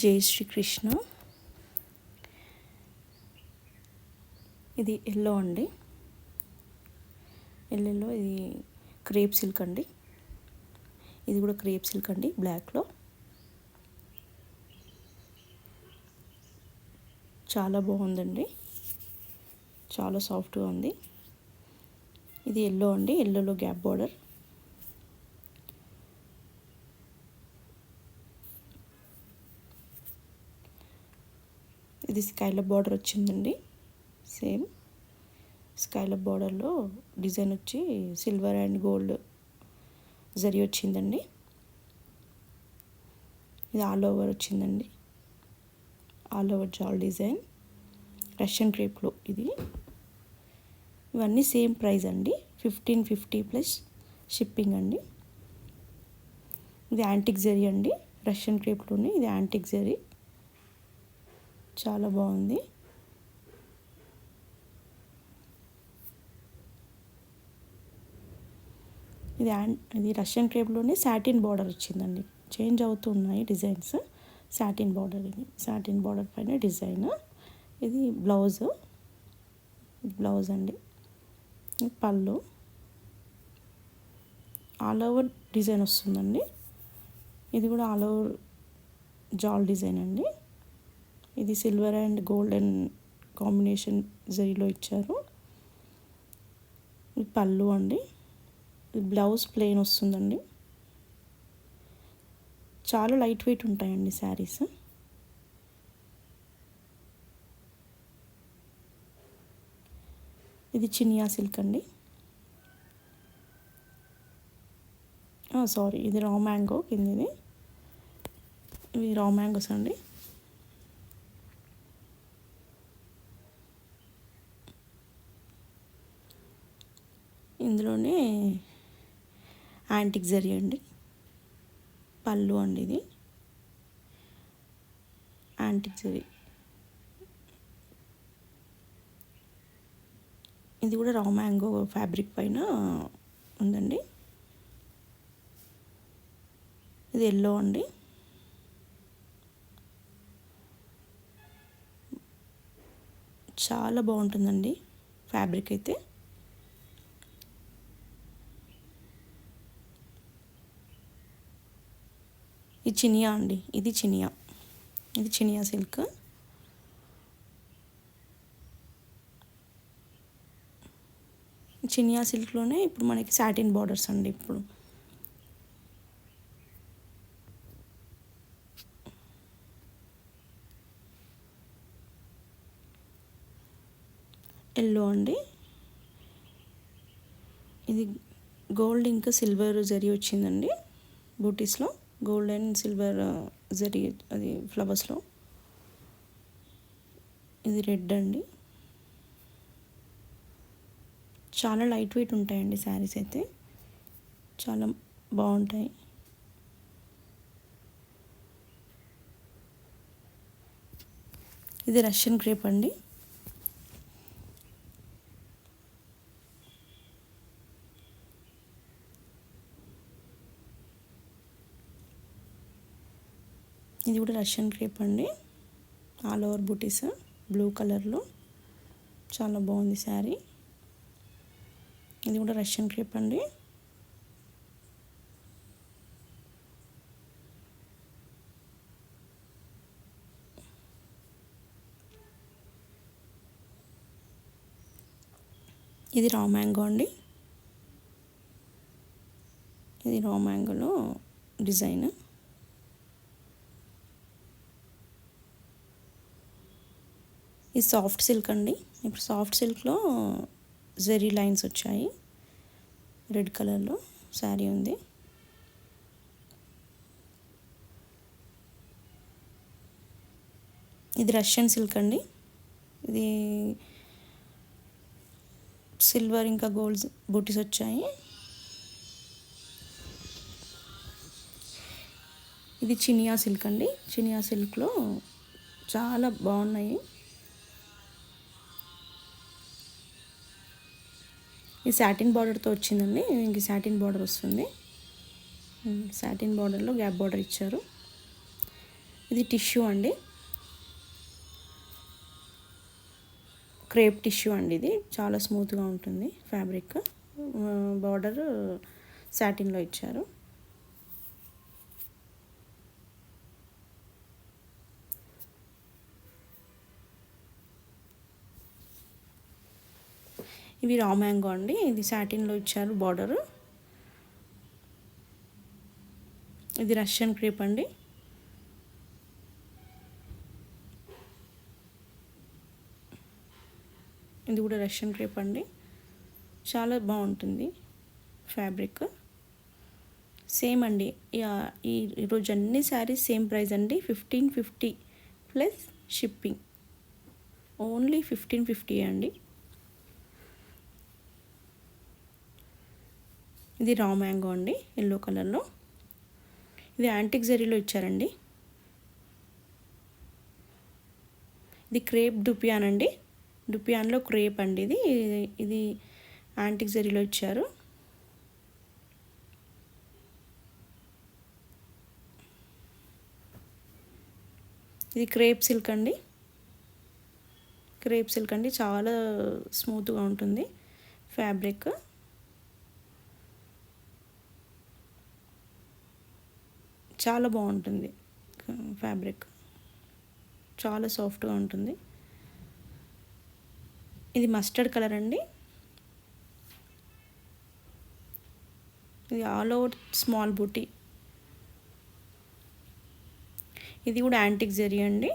జై శ్రీకృష్ణ. ఇది ఎల్లో అండి. ఎల్లోలో ఇది క్రేప్ సిల్క్ అండి. ఇది కూడా క్రేప్ సిల్క్ అండి, బ్లాక్లో. చాలా బాగుందండి, చాలా సాఫ్ట్గా ఉంది. ఇది ఎల్లో అండి, ఎల్లోలో గ్యాప్ బార్డర్. ఇది స్కైలప్ బార్డర్ వచ్చిందండి. సేమ్ స్కైలప్ బార్డర్లో డిజైన్ వచ్చి సిల్వర్ అండ్ గోల్డ్ జరీ వచ్చిందండి. ఇది ఆల్ ఓవర్ వచ్చిందండి, ఆల్ ఓవర్ జాల్ డిజైన్ రష్యన్ క్రేప్లో. ఇది ఇవన్నీ సేమ్ ప్రైస్ అండి, 1550 ప్లస్ షిప్పింగ్ అండి. ఇది యాంటిక్ జరీ అండి, రష్యన్ క్రేప్లోనే ఇది యాంటిక్ జరీ. చాలా బాగుంది. ఇది రష్యన్ క్రేప్లోనే సాటిన్ బార్డర్ వచ్చిందండి. చేంజ్ అవుతూ ఉన్నాయి డిజైన్స్. సాటిన్ బార్డర్, ఇది సాటిన్ బార్డర్ పైన డిజైన్. ఇది బ్లౌజ్, ఇది బ్లౌజ్ అండి. పళ్ళు ఆల్ ఓవర్ డిజైన్ వస్తుందండి. ఇది కూడా ఆల్ ఓవర్ జాల్ డిజైన్ అండి. ఇది సిల్వర్ అండ్ గోల్డెన్ కాంబినేషన్ జరీలో ఇచ్చారు. ఇది పళ్ళు అండి. బ్లౌజ్ ప్లెయిన్ వస్తుందండి. చాలా లైట్ వెయిట్ ఉంటాయండి శారీస్. ఇది చినియా సిల్క్ అండి. సారీ, ఇది రా మ్యాంగో కిందిది. ఇవి రా మ్యాంగోస్ అండి. ఇందులోనే యాంటిక్ జరీ అండి. పళ్ళు అండి, ఇది యాంటిక్ జరీ. ఇది కూడా రా మ్యాంగో ఫ్యాబ్రిక్ పైన ఉందండి. ఇది ఎల్లో అండి. చాలా బాగుంటుందండి ఫ్యాబ్రిక్ అయితే. ఇది చినియా అండి, ఇది చినియా, ఇది చినియా సిల్క్. చినియా సిల్క్లోనే ఇప్పుడు మనకి సాటిన్ బార్డర్స్ అండి. ఇప్పుడు ఎల్లో అండి. ఇది గోల్డ్ ఇంకా సిల్వర్ జరీ వచ్చిందండి బూటీస్లో. గోల్డ్ అండ్ సిల్వర్ జరీ, అది ఫ్లవర్స్లో. ఇది రెడ్ అండి. చాలా లైట్ వెయిట్ ఉంటాయండి శారీస్ అయితే, చాలా బాగుంటాయి. ఇది రష్యన్ క్రేప్ అండి. ఇది కూడా రష్యన్ క్రేప్ అండి, ఆల్ ఓవర్ బూటీస్ బ్లూ కలర్లో. చాలా బాగుంది శారీ. ఇది కూడా రష్యన్ క్రేప్ అండి. ఇది రా మ్యాంగో అండి. ఇది రా మ్యాంగోలో డిజైన్. ఇది సాఫ్ట్ సిల్క్ అండి. ఇప్పుడు సాఫ్ట్ సిల్క్లో జెరీ లైన్స్ వచ్చాయి. రెడ్ కలర్లో శారీ ఉంది. ఇది రష్యన్ సిల్క్ అండి. ఇది సిల్వర్ ఇంకా గోల్డ్ బూటీస్ వచ్చాయి. ఇది చినియా సిల్క్ అండి. చినియా సిల్క్లో చాలా బాగున్నాయి. ఈ సాటిన్ బార్డర్తో వచ్చిందండి. ఇంక సాటిన్ బార్డర్ వస్తుంది. సాటిన్ బార్డర్లో గ్యాప్ బార్డర్ ఇచ్చారు. ఇది టిష్యూ అండి, క్రేప్ టిష్యూ అండి. ఇది చాలా స్మూత్గా ఉంటుంది ఫ్యాబ్రిక్. బార్డర్ సాటిన్లో ఇచ్చారు. ఇవి రా మ్యాంగో అండి, ఇది సాటిన్లో ఇచ్చారు బార్డరు. ఇది రష్యన్ క్రేప్ అండి. ఇది కూడా రష్యన్ క్రేప్ అండి, చాలా బాగుంటుంది ఫ్యాబ్రిక్. సేమ్ అండి, ఈరోజు అన్ని శారీస్ సేమ్ ప్రైస్ అండి. 1550 ప్లస్ షిప్పింగ్. ఓన్లీ 1550 అండి. ఇది రా మ్యాంగో అండి, ఎల్లో కలర్లో. ఇది యాంటిక్ జరీలో ఇచ్చారండి. ఇది క్రేప్ డుపియాన్ అండి, డుపియాన్లో క్రేప్ అండి. ఇది యాంటిక్ జరీలో ఇచ్చారు. ఇది క్రేప్ సిల్క్ అండి, క్రేప్ సిల్క్ అండి, చాలా స్మూత్గా ఉంటుంది ఫ్యాబ్రిక్. చాలా బాగుంటుంది ఫ్యాబ్రిక్, చాలా సాఫ్ట్గా ఉంటుంది. ఇది మస్టర్డ్ కలర్ అండి, ఇది ఆల్ ఓవర్ స్మాల్ బూటీ. ఇది కూడా యాంటిక్ జరీ అండి.